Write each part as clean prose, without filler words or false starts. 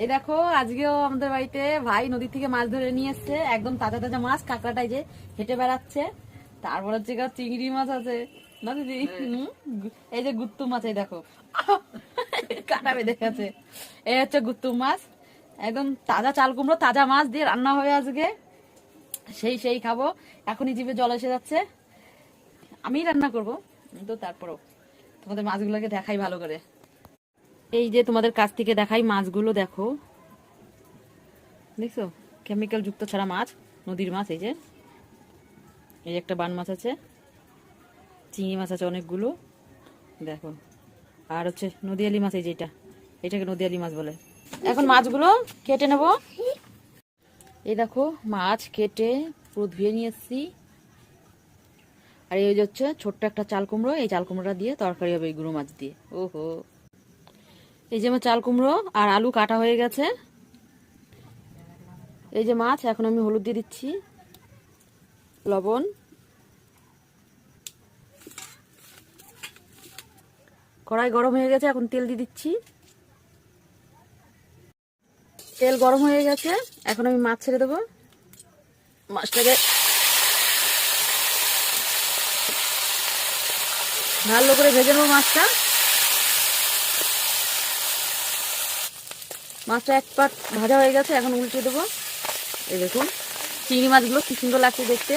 এই দেখো আজকেও আমাদের বাড়িতে ভাই নদী থেকে মাছ ধরে নিয়ে এসছে, একদম তাজা তাজা মাছ। কাঁকড়াটাই যে হেঁটে বেড়াচ্ছে। তারপর হচ্ছে চিংড়ি মাছ আছে না দিদি? এই যে গুত্তু মাছ, এই দেখো কাটা বেঁধে গেছে। এই হচ্ছে গুত্তু মাছ, একদম তাজা চাল কুমড়ো তাজা মাছ দিয়ে রান্না হবে আজকে। সেই খাবো। এখনই জিভে জল এসে যাচ্ছে। আমিই রান্না করবো, তো তারপরও তোমাদের মাছগুলোকে দেখাই ভালো করে। এই যে তোমাদের কাছ থেকে দেখাই মাছগুলো, দেখো দেখছো, কেমিক্যাল যুক্ত ছাড়া মাছ, নদীর মাছ। এই যে একটা বান মাছ আছে, চিংড়ি মাছ আছে অনেকগুলো, দেখো। আর হচ্ছে নদীয়ালি মাছ, এই যে এটাকে নদীয়ালি মাছ বলে। এখন মাছগুলো কেটে নেব। এই দেখো মাছ কেটে পুরো ধুয়ে নিয়ে এসছি। আর এই যে হচ্ছে ছোট্ট একটা চাল কুমড়ো, এই চাল কুমড়োটা দিয়ে তরকারি হবে এই গুঁড়ো মাছ দিয়ে। ওহো, এই যে আমার চাল কুমড়ো আর আলু কাটা হয়ে গেছে। এই যে মাছ, এখন আমি হলুদ দিয়ে দিচ্ছি, লবণ, কড়াই গরম হয়ে গেছে, এখন তেল দিয়ে দিচ্ছি। তেল গরম হয়ে গেছে, এখন আমি মাছ ছেড়ে দেবো। মাছটাকে ভালো করে ভেজে নেবো। মাছটা এক পাট ভাজা হয়ে গেছে, এখন উল্টে দেবো। এই দেখুন চিংড়ি মাছগুলো কি সুন্দর লাগছে দেখতে।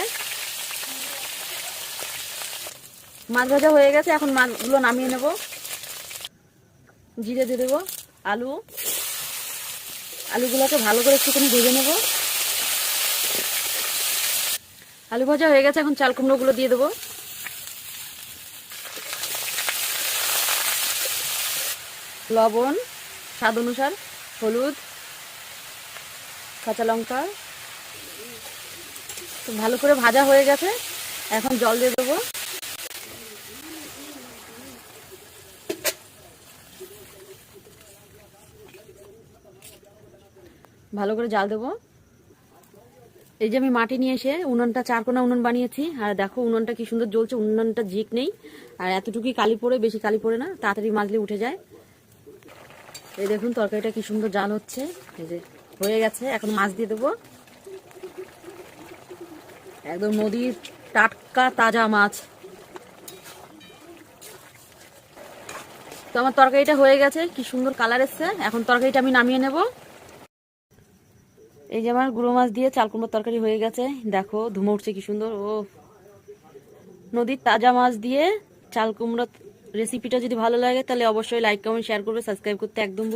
মাছ ভাজা হয়ে গেছে, এখন মাছগুলো নামিয়ে নেব। জিরে দিয়ে দেবো, আলুগুলোকে ভালো করে একটুখানি ভেজে নেব। আলু ভাজা হয়ে গেছে, এখন চাল কুমড়োগুলো দিয়ে দেবো। লবণ স্বাদ অনুসার, হলুদ, কাঁচা লঙ্কা, ভালো করে ভাজা হয়ে গেছে, এখন জল দিয়ে দেবো। ভালো করে জাল দেবো। এই যে আমি মাটি নিয়ে এসে উনুনটা, চারকোনা উনুন বানিয়েছি। আর দেখো উনুনটা কি সুন্দর জ্বলছে, উনুনটা ঝিক নেই। আর এতটুকুই কালি পড়ে, বেশি কালি পড়ে না, তাড়াতাড়ি মাজলে উঠে যায়। এই দেখুন তরকারিটা কি সুন্দর জাল হচ্ছে। এই যে হয়ে গেছে, এখন মাছ দিয়ে দেবো। একদম নদীর টাটকা তাজা মাছ। তো আমার তরকারিটা হয়ে গেছে, কি সুন্দর কালার এসছে। এখন তরকারিটা আমি নামিয়ে নেব। এই যে আমার গুঁড়ো মাছ দিয়ে চাল কুমড়োর তরকারি হয়ে গেছে, দেখো ধুমে উঠছে কি সুন্দর। ও, নদীর তাজা মাছ দিয়ে চাল কুমড়ো রেসিপিটা যদি ভালো লাগে তাহলে অবশ্যই লাইক কমেন্ট শেয়ার করবে, সাবস্ক্রাইব করতে একদম